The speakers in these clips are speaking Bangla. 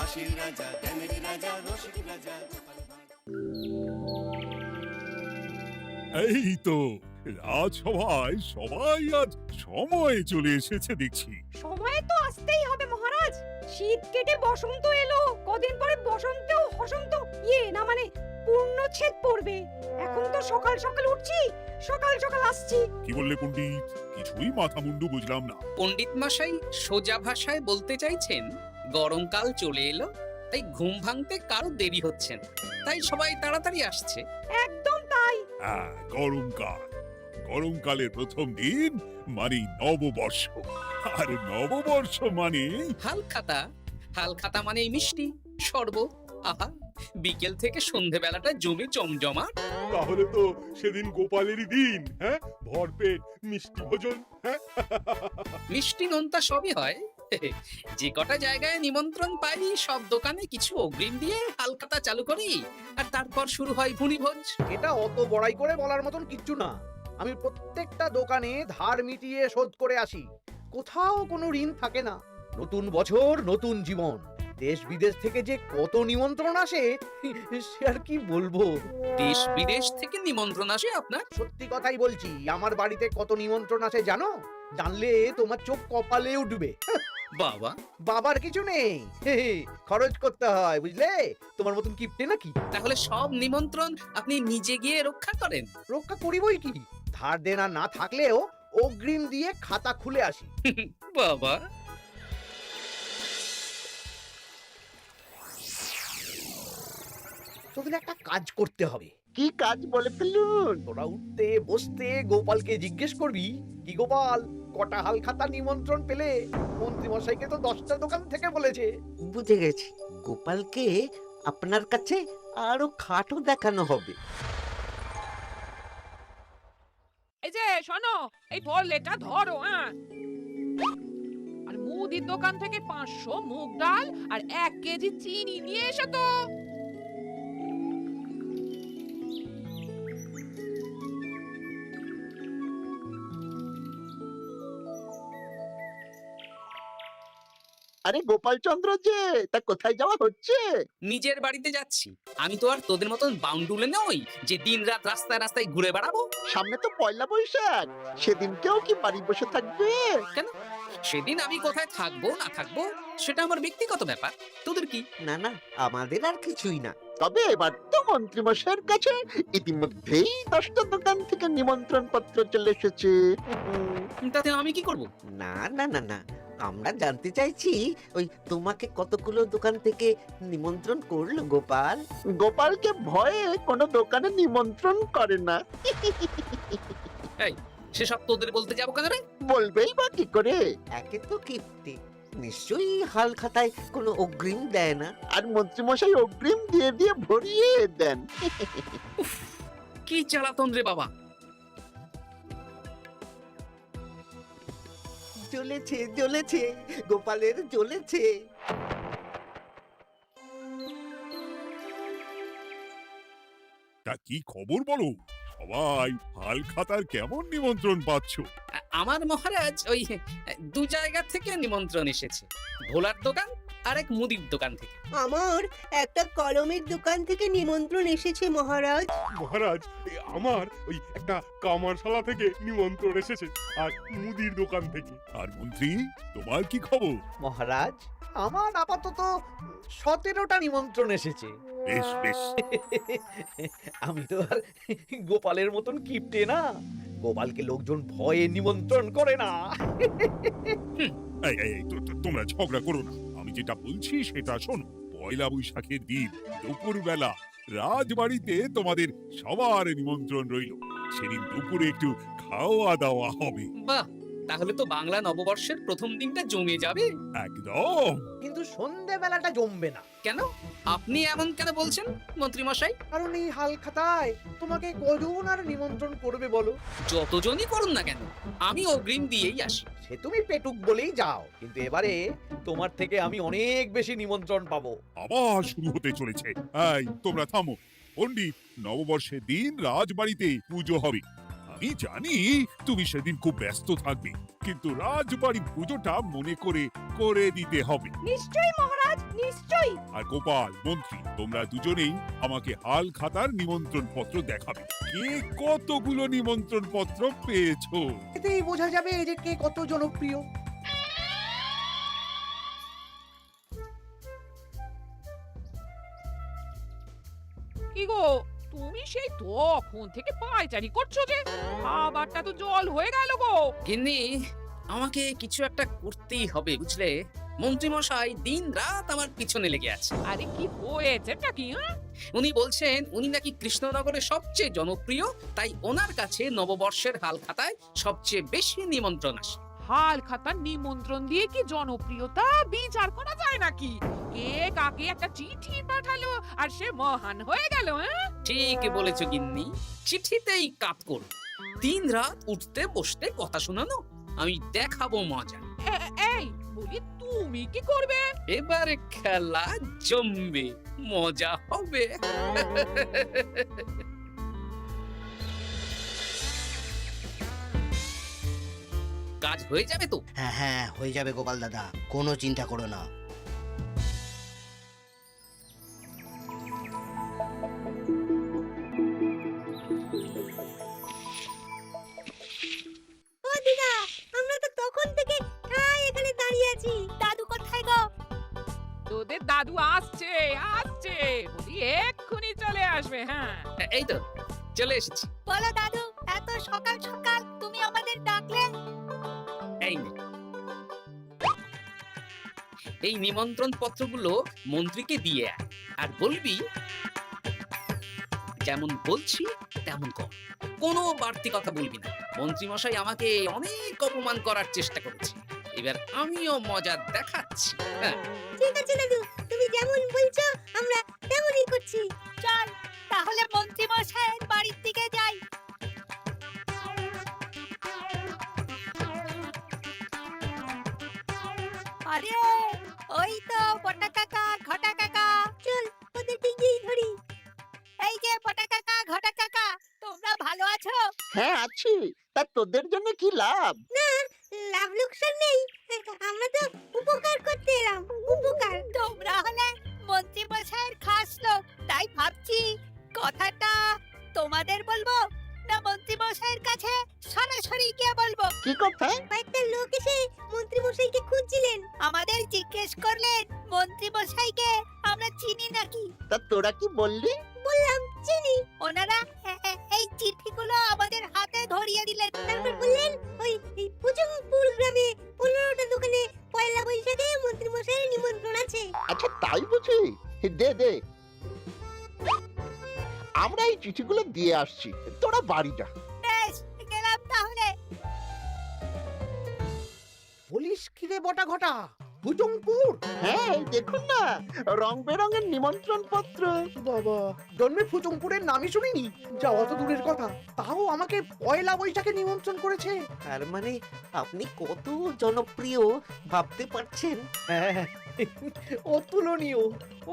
হাসির রাজা, জ্ঞানের রাজা, রসিক রাজা গোপাল ভাঁড়। এই তো রাজসভায় সবাই আজ সময়ে চলে এসেছে দেখছি। সময় তো আসতেই হবে মহারাজ। শীত কেটে বসন্ত এলো, কদিন পরে বসন্তেও বসন্ত না মানে পূর্ণচ্ছেদ পড়বে। এখন তো সকাল সকাল উঠছি, সকাল সকাল আসছি। কি বললে পণ্ডিত? কিছুই মাথা মুন্ডু বুঝলাম না। পণ্ডিত মশাই সোজা ভাষায় বলতে চাইছেন গরমকাল চলে এলো, তাই ঘুম ভাঙতে কারো দেরি হচ্ছে না, তাই সবাই তাড়াতাড়ি আসছে। একদম তাই। হ্যাঁ, গরমকাল। গরমকালের প্রথম দিন মানে নববর্ষ, আর নববর্ষ মানে হালখাতা। হালখাতা মানে মিষ্টি শরবত। আহা, বিকেল থেকে সন্ধেবেলাটা জমে জমজমা। তাহলে তো সেদিন গোপালেরই দিন, হ্যাঁ? ভরপেট মিষ্টি ভোজন, হ্যাঁ? মিষ্টি নোনতা সবই হয়। যে কটা জায়গায় নিমন্ত্রণ পাই সব দোকানে কিছু অগ্রিম দিয়ে হালখাতা চালু করি, আর তারপর শুরু হয় ভুনিভোজ। এটা অত বড়াই করে বলার মতন কিচ্ছু না। আমি প্রত্যেকটা দোকানে ধার মিটিয়ে শোধ করে আসি, কোথাও কোনো ঋণ থাকে না। নতুন বছর নতুন জীবন, দেশ বিদেশ থেকে যে কত নিমন্ত্রণ আসে সে আর কি বলবো। দেশ বিদেশ থেকে নিমন্ত্রণ আসে আপনার? সত্যি কথাই বলছি, আমার বাড়িতে কত নিমন্ত্রণ আসে জানো? জানলে তোমার চোখ কপালে উঠবে। বাবা, বাবার কিছু নেই, খরচ করতে হয়, বুঝলে? তোমার মতন কিপটে নাকি? তাহলে সব নিমন্ত্রণ আপনি নিজে গিয়ে রক্ষা করেন? রক্ষা করিবই কি, ধার দেনা না থাকলেও অগ্রিম দিয়ে খাতা খুলে আসি। বাবা, তোদের একটা কাজ করতে হবে। কি কাজ বলে ফেলুন? তোরা উঠতে বসতে গোপালকে জিজ্ঞেস করবি, কি গোপাল, কটা হাল খাতা নিমন্ত্রণ পেলে? মন্ত্রী মশাইকে তো 10টা দোকান থেকে বলেছে। বুঝে গেছি, গোপালকে আপনার কাছে আরো খাটো দেখানো হবে। এই যে শোনো, এই থলেটা ধরো, হ্যাঁ? আর মুদির দোকান থেকে 500 মুগ ডাল আর 1 কেজি চিনি নিয়ে এসো তো। আরে গোপাল চন্দ্র যে, তা কোথায় যাওয়া হচ্ছে? নিজের বাড়িতে যাচ্ছি। আমি তো আর তোদের মতন বাউন্ডুলে নই যে দিন রাত রাস্তায় রাস্তায় ঘুরে বেড়াবো। সামনে তো পয়লা বৈশাখ, সেদিন কেউ কি বাড়ি বসে থাকবে? কেন? সেদিন আমি কোথায় থাকবো না থাকবো সেটা আমার ব্যক্তিগত ব্যাপার, তোদের কি? না না, আমাদের আর কিছুই না। তবে এবার তো মন্ত্রীমশাইয়ের কাছে ইতিমধ্যেই 10টা দোকান থেকে নিমন্ত্রণ পত্র চলে এসেছে। তাতে আমি কি করব? না না না না, আমরা জানতে চাইছি ওই তোমাকে কতগুলো দোকান থেকে নিমন্ত্রণ করলো গোপাল? গোপালকে ভয়ে কোনো দোকানে নিমন্ত্রণ করে না। এই, সেসব তোদের বলতে যাবো কেন রে? বলবেই বা কি করে? একে তো কিপ্টে, নিশ্চয়ই হাল খাতায় কোনো অগ্রিম দেয় না, আর মন্ত্রীমশাই অগ্রিম দিয়ে দিয়ে ভরিয়ে দেন। কি জ্বালাতন রে বাবা। জ্বলেছে জ্বলেছে, গোপালের জ্বলেছে। তা কি খবর বলো? সবাই হালখাতার কেমন নিমন্ত্রণ পাচ্ছ? আমার মহারাজ ওই 2 জায়গা থেকে নিমন্ত্রণ এসেছে, ভোলার দোকান আর এক মুদির দোকান থেকে। আমার একটা কলমের দোকান থেকে নিমন্ত্রণ এসেছে মহারাজ। মহারাজ, আমার ওই একটা কামারশালা থেকে নিমন্ত্রণ এসেছে, আর মুদির দোকান থেকে। আর মন্ত্রী, তোমার কি খবর? মহারাজ, আমার আপাতত 17টা নিমন্ত্রণ এসেছে। বেশ বেশ। আমি তো আর গোপালের মতন কিপটে না, গোপালকে লোকজন ভয়ে নিমন্ত্রণ করে না। এই এই এই, তোমরা ঝগড়া করো না। আমি যেটা বলছি সেটা শোনো। পয়লা বৈশাখের দিন দুপুরবেলা রাজবাড়িতে তোমাদের সবার নিমন্ত্রণ রইল। সেদিন দুপুরে একটু খাওয়া দাওয়া হবে। বাহ, তাহলে তো বাংলা নববর্ষের প্রথম দিনটা জমে যাবে। একদম। কিন্তু সন্ধেবেলাটা জমবে না। কেন? আপনি এমন কেন বলছেন মন্ত্রী মশাই? কারণ এই হাল খাতায় তোমাকে কজন আর নিমন্ত্রণ করবে বলো? যতজনই করুন না কেন, আমি অগ্রিম দিয়েই আসি। সে তুমি পেটুক বলেই যাও, কিন্তু এবারে তোমার থেকে আমি অনেক বেশি নিমন্ত্রণ পাবো। আবার শুরু হতে চলেছে। এই, তোমরা থামো। পণ্ডিত, নববর্ষের দিন রাজবাড়িতে পুজো হবে। আমি জানি তুমি সেদিন খুব ব্যস্ত থাকবে, কিন্তু রাজবাড়ি পুজোটা মনে করে করে দিতে হবে। নিশ্চয়ই মহারাজ, নিশ্চয়ই। আর গোপাল মন্ত্রী তোমরা দুজনেই আমাকে হাল খাতার নিমন্ত্রণ পত্র দেখাবে কে কতগুলো নিমন্ত্রণ পত্র পেয়েছো। এতেই বোঝা যাবে যে কে কত জনপ্রিয়। কি গো তুমি সেই তখন থেকে পায়চারি করছো যে খাবারটা তো জল হয়ে গেল গো। গিন্নি আমাকে কিছু একটা করতেই হবে বুঝলে। মন্ত্রী মশাই দিন রাত আমার পিছনে লেগে আছে। আরে কি হয়েছেটা কি? উনি বলছেন উনি নাকি কৃষ্ণনগরের সবচেয়ে জনপ্রিয়, তাই ওনার কাছে নববর্ষের হাল খাতায় সবচেয়ে বেশি নিমন্ত্রণ আসে। হাল খাতার নিমন্ত্রণ দিয়ে কি জনপ্রিয়তা বিচার করা যায় নাকি? কে কাকে একটা চিঠি পাঠালো আর সে মহান হয়ে গেল? ঠিক বলেছ গিন্নি, চিঠিতেই কাত করো। দিন রাত উঠতে বসতে কথা শোনানো, আমি দেখাবো মজা। এই বলি তুমি কি করবে? এবারে খেলা জমবে, মজা হবে। কাজ হয়ে যাবে তো? হ্যাঁ হ্যাঁ হয়ে যাবে গোপাল দাদা, কোনো চিন্তা করো না। ও দিদা, আমরা তো তখন থেকে ঠাই এখানে দাঁড়িয়ে আছি। দাদু কোথায় গো? তোদের দাদু আসছে আসছে, বলি এক্ষুনি চলে আসবে। হ্যাঁ এই তো চলে এসেছি। বলো দাদু, এত সকাল সকাল তুমি আমাদের ডাকলে? এই নে। এই নিমন্ত্রণ পত্রগুলো মন্ত্রীকে দিয়ে আয়, আর বলবি যেমন বলছি তেমন কর, কোনো বাড়তি কথা বলবি না। মন্ত্রী মশাই আমাকে অনেক অপমান করার চেষ্টা করেছে, এবার আমিও মজা দেখাচ্ছি। হ্যাঁ ঠিক আছে দাদু, তুমি যেমন বলছো আমরা তেমনই করছি। চল তাহলে মন্ত্রী মশাইয়ের বাড়ির দিকে যাই। আরে ওই তো বটা কাকা, ঘটা কাকা। চল ওদের দিকেই ধরি। এই যে বটা কাকা, ঘটা কাকা, তোমরা ভালো আছো? হ্যাঁ আছি, তা তোদের জন্য কি লাভ? না, লাভ লোকসান নেই, আমরা তো উপকার করতে এলাম। উপকার? তোমরা হলে মন্ত্রী মশাইয়ের খাস লোক, তাই ভাবছি কথাটা তোমাদের বলবো না মন্ত্রী মশাইয়ের কাছে সরাসরি গিয়ে বলবো। কি কথা? কয়েকটা লোক এসে মন্ত্রী মশাইকে খুঁজছিলেন, আমাদের জিজ্ঞেস করলেন মন্ত্রী মশাইকে আমরা চিনি নাকি। তা তোরা কি বললি? বললাম চিনি। ওনারা এই চিঠিগুলো আমাদের হাতে ধরিয়ে দিলেন, তারপর বললেন ওই পুজংপুর গ্রামে 15টা দোকানে পয়লা বৈশাখে মন্ত্রী মশাইয়ের নিমন্ত্রণ আছে। আচ্ছা তাই বুঝি, দে দে, আমরা এই চিঠিগুলো দিয়ে আসছি, তোরা বাড়ি যা। বেশ, গেলাম তাহলে। বলিস কিরে বটা ঘটা, ভুজংপুর? হ্যাঁ এই দেখুন না, রং বেরঙের নিমন্ত্রণ পত্র। বাবা, জন্মে ফুচুমপুরের নামই শুনিনি, যাওয়া তো দূরের কথা, তাও আমাকে পয়লা বৈশাখে নিমন্ত্রণ করেছে। তার মানে আপনি কত জনপ্রিয় ভাবতে পারছেন? হ্যাঁ, অতুলনীয়,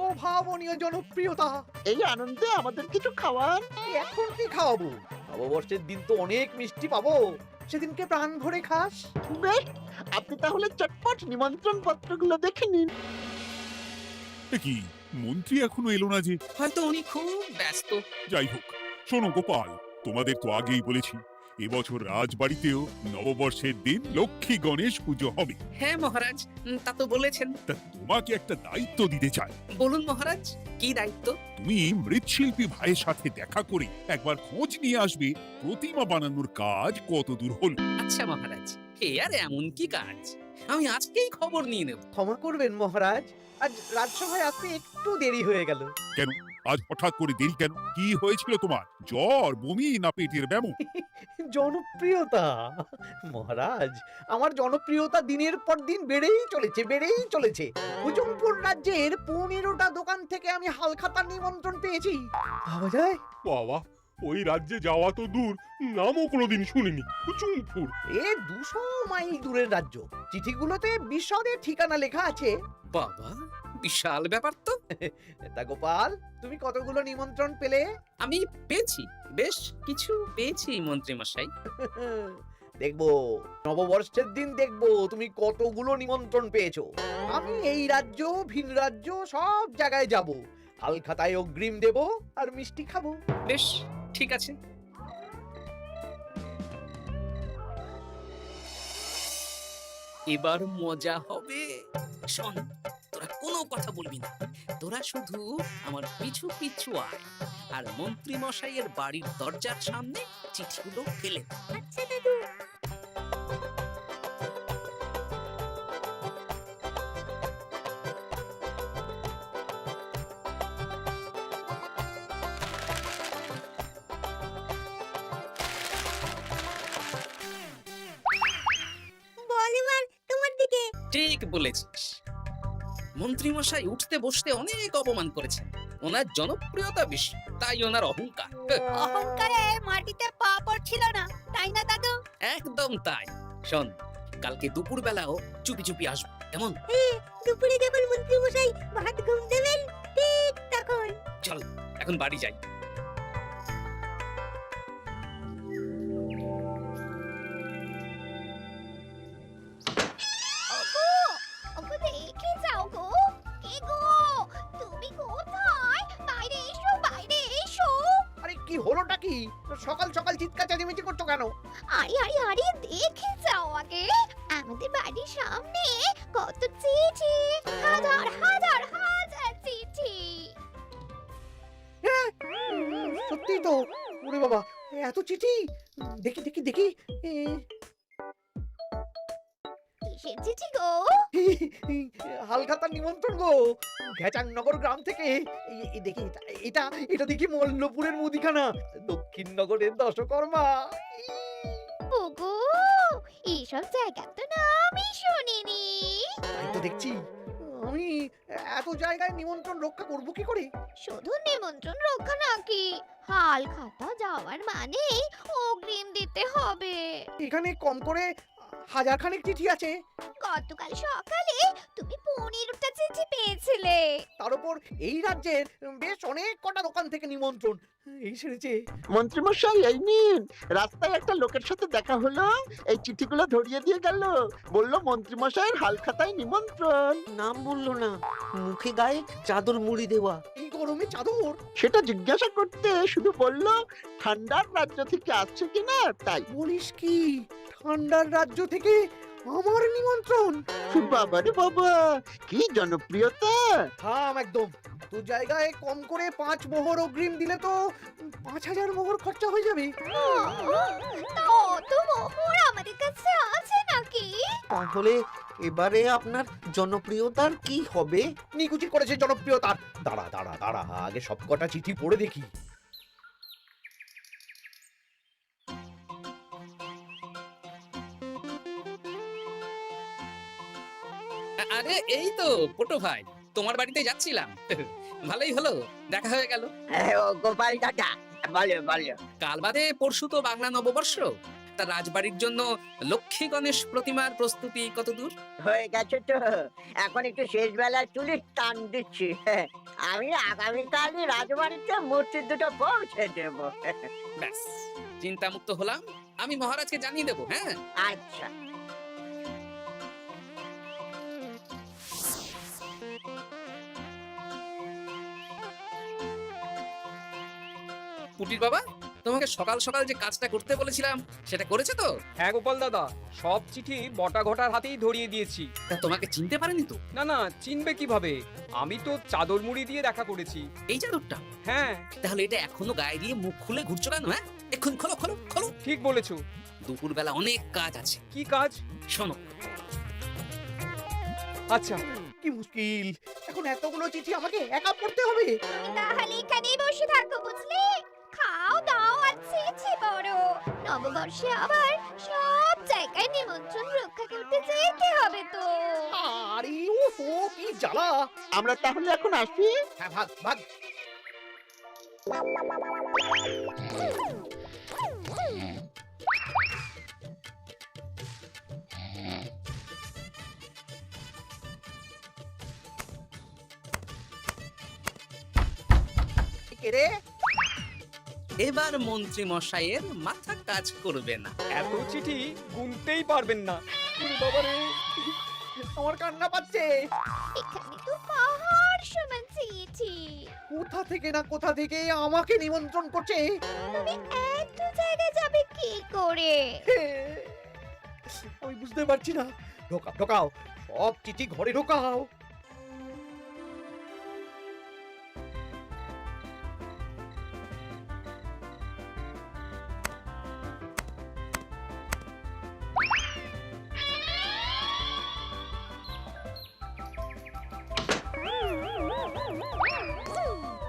অভাবনীয় জনপ্রিয়তা। এই আনন্দে আমাদের কিছু খাওয়ান। এখন কি খাওয়াবো? নববর্ষের দিন তো অনেক মিষ্টি পাবো, সেদিনকে প্রাণ ভরে খাস। বেশ, আপনি তাহলে চটপট নিমন্ত্রণ পত্রগুলো দেখে নিন। এ কি মন্ত্রী এখনো এলো না যে? হয়তো উনি খুব ব্যস্ত। যাই হোক, শোনো গোপাল, তোমাদের তো আগেই বলেছি এবছর রাজবাড়িতেও নববর্ষের দিন লক্ষ্মী গণেশ পুজো হবে। হ্যাঁ মহারাজ, তা তো বলেছেন। তা তোমাকে একটা দায়িত্ব দিতে চাই। বলুন মহারাজ, কি দায়িত্ব? তুমি মৃৎশিল্পী ভাইয়ের সাথে দেখা করে একবার খোঁজ নিয়ে আসবে প্রতিমা বানানোর কাজ কত দূর হলো। আচ্ছা মহারাজ, এ আর এমন কি কাজ, আমি আজকেই খবর নিয়ে নেব। ক্ষমা করবেন মহারাজ, আজ রাজসভায় আসতে একটু দেরি হয়ে গেল। কেন আজ হঠাৎ করে দেরি কেন? কি হয়েছিল তোমার? জ্বর, বমি না পেটের ব্যামো? জনপ্রিয়তা মহারাজ, আমার জনপ্রিয়তা দিনের পর দিন বেড়েই চলেছে, বেড়েই চলেছে। হুজুমপুর রাজ্যের 15টা দোকান থেকে আমি হালখাতার নিমন্ত্রণ পেয়েছি, ভাবা যায়? বাবা, ওই রাজ্যে যাওয়া তো দূর, নামও কোনোদিন শুনিনি, ফুচুমপুর। এ 200 মাইল দূরের রাজ্য, চিঠিগুলোতে বিশদে ঠিকানা লেখা আছে। বাবা, বিশাল ব্যাপার তো। তা গোপাল, তুমি কতগুলো নিমন্ত্রণ পেলে? আমি পেয়েছি, বেশ কিছু পেয়েছি মন্ত্রী মশাই। দেখবো নববর্ষের দিন দেখবো তুমি কতগুলো নিমন্ত্রণ পেয়েছো। আমি এই রাজ্য ভিন রাজ্য সব জায়গায় যাব, হালখাতায় অগ্রিম দেব আর মিষ্টি খাবো। বেশ, ঠিক আছে। এবার মজা হবে। শোন, তোরা কোনো কথা বলবি না, তোরা শুধু আমার পিছু পিছু আয় আর মন্ত্রী মশাইয়ের বাড়ির দরজার সামনে চিঠিগুলো ফেলে দে। আচ্ছা দাদু। বল এবার তোমার দিকে। ঠিক বলেছিস। মন্ত্রী মশাই উঠতে বসতে অনেক অপমান করেছেন, ওনার জনপ্রিয়তা বেশি, তাই ওনার অহংকার। অহংকারে মাটিতে পা পড়ছিল না, তাই না দাদু? একদম তাই। শোন, কালকে দুপুর বেলাও চুপি চুপি আসবো, কেমন? দুপুরে যখন মন্ত্রী মশাই ভাত ঘুম দেবেন ঠিক তখন। চল এখন বাড়ি যাই। ওগো দেখে যাও গো। কে গো? তুমি কোথায়? বাইরে এসো, বাইরে এসো। আরে কি হলোটা কি? সকাল সকাল চিৎকার চেঁচামেচি করছো কেন? আরে আরে আরে দেখে যাও আগে। আমাদের বাড়ির সামনে কত চিঠি, হাজার হাজার হাজার চিঠি। সত্যি তো, ওরে বাবা এত চিঠি! দেখি দেখি দেখি। কিসের চিঠি গো? হালখাতার নিমন্ত্রণ গো, ঘেচাংনগর গ্রাম থেকে। দেখি এটা এটা দেখি মল্লপুরের মুদিখানা, দক্ষিণনগরের দশকর্মা। ওগো এইসব জায়গা তো নামই শুনিনি। তাই তো দেখছি। আমি এত জায়গায় নিমন্ত্রণ রক্ষা করব কি করে? শুধু নিমন্ত্রণ রক্ষা নাকি, হালখাতা যাওয়ার মানে অগ্রিম দিতে হবে। এখানে কম করে 1000 খানেক চিঠি আছে। গতকাল সকালে তুমি 15টা চিঠি পেয়েছিলে। তার উপর এই রাজ্যের বেশ অনেক কটা দোকান থেকে নিমন্ত্রণ এই সেরেছে। মন্ত্রীমশাই এই নিন, রাস্তায় একটা লোকের সাথে দেখা হলো, এই চিঠিগুলো ধরিয়ে দিয়ে গেল, বলল মন্ত্রীমশাইয়ের হালখাতায় নিমন্ত্রণ। নাম বললো না, মুখে গায়ে চাদর মুড়ি দেওয়া। এই গরমে চাদর? সেটা জিজ্ঞাসা করতে শুধু বলল ঠান্ডার রাজ্য থেকে আসছে কিনা তাই। বলিস কি, ঠান্ডার রাজ্য থেকে আমার নিমন্ত্রণ? বাবারে বাবা, কি জনপ্রিয়তা! থাম একদম। তো জায়গায় কম করে 5 মোহর অগ্রিম দিলে তো 5000 মোহর খরচা হয়ে যাবে। অত মোহর আমাদের কাছে আছে নাকি? তাহলে এবারে আপনার জনপ্রিয়তার কি হবে? নিকুচি করেছে জনপ্রিয়তার। দাঁড়া দাঁড়া দাঁড়া, আগে সব কটা চিঠি পড়ে দেখি। আরে এই তো পটু ভাই, তোমার বাড়িতে যাচ্ছিলাম। ভালোই হলো, দেখা হয়ে গেল। গোপাল দাদা, বলো বলো। কাল বাদে পরশু তো বাংলা নববর্ষ, তা রাজবাড়ির জন্য লক্ষ্মী গণেশ প্রতিমার প্রস্তুতি কত দূর? হয়ে গেছে তো, এখন একটু শেষ বেলায় তুলে টান দিচ্ছি। আমি আগামীকালই রাজবাড়িতে মূর্তি দুটো পৌঁছে দেব। ব্যাস, চিন্তামুক্ত হলাম। আমি মহারাজকে জানিয়ে দেবো। হ্যাঁ আচ্ছা। পুটির বাবা, তোমাকে সকাল সকাল যে কাজটা করতে বলেছিলাম সেটা করেছে তো? হ্যাঁ গোপাল দাদা, সব চিঠি বটা ঘটার হাতেই ধরিয়ে দিয়েছি। তা তোমাকে চিনতে পারেনি তো? না না, চিনবে কিভাবে? আমি তো চাদর মুড়ি দিয়ে দেখা করেছি। এই চাদরটা? হ্যাঁ। তাহলে এটা এখনো গায়ে দিয়ে মুখ খুলে ঘুরছো কেন? হ্যাঁ, এখন খোলো খোলো খোলো। ঠিক বলেছো। দুপুরবেলা অনেক কাজ আছে। কি কাজ? শোনো। আচ্ছা। কি মুশকিল, এখন এতগুলো চিঠি আমাকে একা পড়তে হবে। তাহলে এখানেই বসে থাকো বুঝলে? খাও দাও আর চিঠি পড়ো। নববর্ষে আবার সব জায়গায় নিমন্ত্রণ রক্ষা করতে যেতে হবে তো। আরে ওহো, কি জ্বালা! আমরা তাহলে এখন আসি। হ্যাঁ, ভাগ ভাগ। কে রে? এবার মন্ত্রী মশাইয়ের মাথা কাজ করবে না। এত চিঠি গুনতেই পারবেন না। ওরে বাবারে, আমার কান্না পাচ্ছে। এখানে তো পাহাড় সমান চিঠি। কোথা থেকে না কোথা থেকে আমাকে নিমন্ত্রণ করছে। তুমি এত জায়গায় যাবে কি করে? আমি বুঝতে পারছি না। ঢোকাও ঢোকাও, সব চিঠি ঘরে ঢোকাও।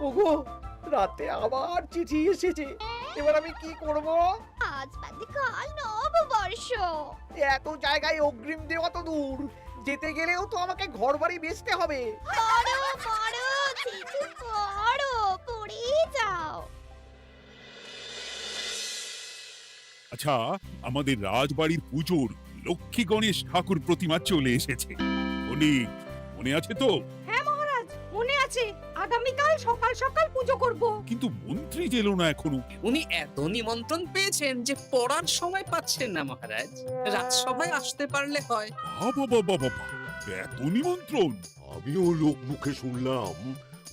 ওগো, রাতে আবার চিঠি এসেছে। এবার আমি কি করব? আজ বাদে কাল নববর্ষ। এত জায়গায় অগ্রিম দেওয়া তো দূর, যেতে গেলেও তো আমাকে ঘর বাড়ি বেচতে হবে। পড়ো পড়ো চিঠি পড়ো, পড়েই যাও। আচ্ছা, আমাদের রাজবাড়ির পুজোর লক্ষ্মী গণেশ ঠাকুর প্রতিমা চলে এসেছে। মনে আছে তো? হ্যাঁ মহারাজ, মনে আছে। আগামীকাল সকাল সকাল পুজো করব। কিন্তু মন্ত্রী এলো না এখনো। উনি এত নিমন্ত্রণ পেয়েছেন যে পড়ার সময় পাচ্ছেন না মহারাজ। রাজসভায় আসতে পারলে হয়। বাবা বাবা বাবা, এত নিমন্ত্রণ! আমিও লোক মুখে শুনলাম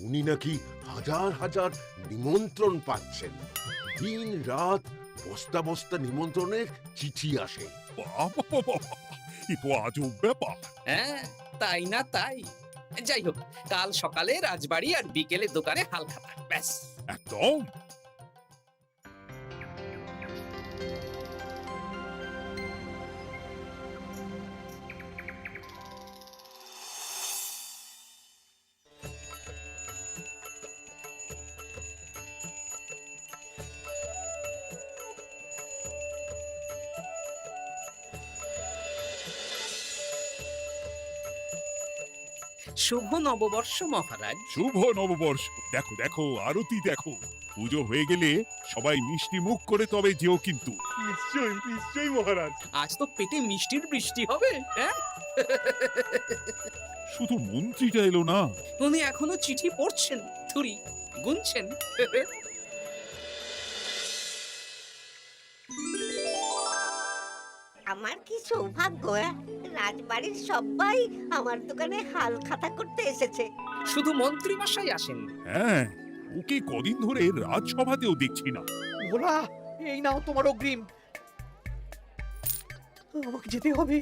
উনি নাকি হাজার হাজার নিমন্ত্রণ পাচ্ছেন। দিন রাত বস্তা বস্তা নিমন্ত্রণের চিঠি আসে। বাবা বাবা, এ তো আজব ব্যাপার। হ্যাঁ, তাই না তাই। যাই হোক, কাল সকালে রাজবাড়ি আর বিকেলে দোকানে হালখাতা, ব্যাস। একদম। শুভ নববর্ষ মহারাজ। শুভ নববর্ষ। দেখো দেখো, আরতি দেখো। পুজো হয়ে গেলে সবাই মিষ্টি মুখ করে তবে যেও কিন্তু। নিশ্চয়ই নিশ্চয়ই মহারাজ। আজ তো পেটে মিষ্টির বৃষ্টি হবে। হ্যাঁ, শুধু মন্ত্রীটা এলো না। উনি এখনো চিঠি পড়ছেন, থুরি গুনছেন। আমার কি সৌভাগ্য! রাজবাড়ির সবাই আমার দোকানে হাল খাতা করতে এসেছে। শুধু মন্ত্রী মশাই আসেন। হ্যাঁ, ওকে কদিন ধরে রাজসভাতেও দেখছি না। ভোলা, এই নাও তোমার অগ্রিম। আমাকে যেতে হবে।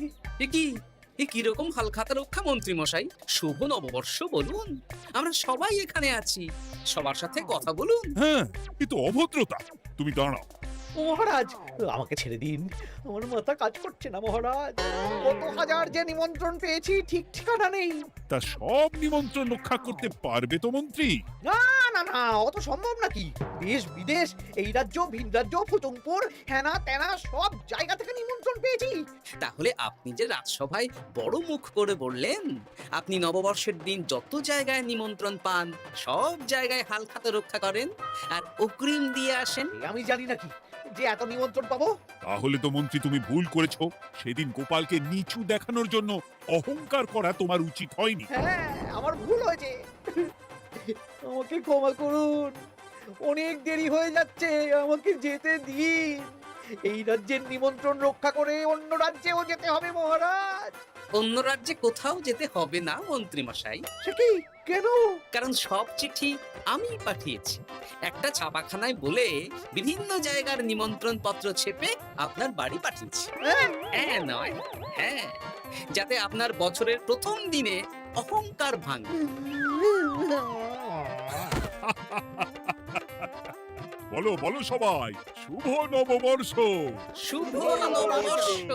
এ কিরকম হালখাতা রক্ষা মন্ত্রী মশাই? শুভ নববর্ষ বলুন, আমরা সবাই এখানে আছি, সবার সাথে কথা বলুন। হ্যাঁ, এ তো অভদ্রতা। তুমি দাঁড়াও। মহারাজ, আমাকে ছেড়ে দিন। আমার মাথা কাজ করছে না মহারাজ। কত হাজার যে নিমন্ত্রণ পেয়েছি, ঠিক ঠিকানা নেই। তা সব নিমন্ত্রণ রক্ষা করতে পারবে তো মন্ত্রী? না না না, অত সম্ভব নাকি? দেশ বিদেশ, এই রাজ্য ভিন রাজ্য, ফুতুমপুর, হেনা তেনা সব জায়গা থেকে নিমন্ত্রণ পেয়েছি। তাহলে আপনি যে রাজসভায় বড় মুখ করে বললেন আপনি নববর্ষের দিন যত জায়গায় নিমন্ত্রণ পান সব জায়গায় হালখাতা রক্ষা করেন আর অগ্রিম দিয়ে আসেন। আমি জানি নাকি যে এত নিমন্ত্রণ পাবো? তাহলে তো মন্ত্রী তুমি ভুল করেছো। সেদিন গোপালকে নিচু দেখানোর জন্য অহংকার করা তোমার উচিত হয়নি। হ্যাঁ, আমার ভুল হয়েছে। আমাকে ক্ষমা করুন। অনেক দেরি হয়ে যাচ্ছে, আমাকে যেতে দিন। এই রাজ্যের নিমন্ত্রণ রক্ষা করে অন্য রাজ্যেও যেতে হবে মহারাজ। অন্য রাজ্যে কোথাও যেতে হবে না মন্ত্রী মশাই। সে কি? কেন? কারণ সব চিঠি আমি পাঠিয়েছি। একটা ছাপাখানায় বলে বিভিন্ন জায়গার নিমন্ত্রণ পত্র ছেপে আপনার বাড়ি পাঠিয়েছি। হ্যাঁ নয়, হ্যাঁ, যাতে আপনার বছরের প্রথম দিনে অহংকার ভাঙে। বলো বলো সবাই, শুভ নববর্ষ। শুভ নববর্ষ।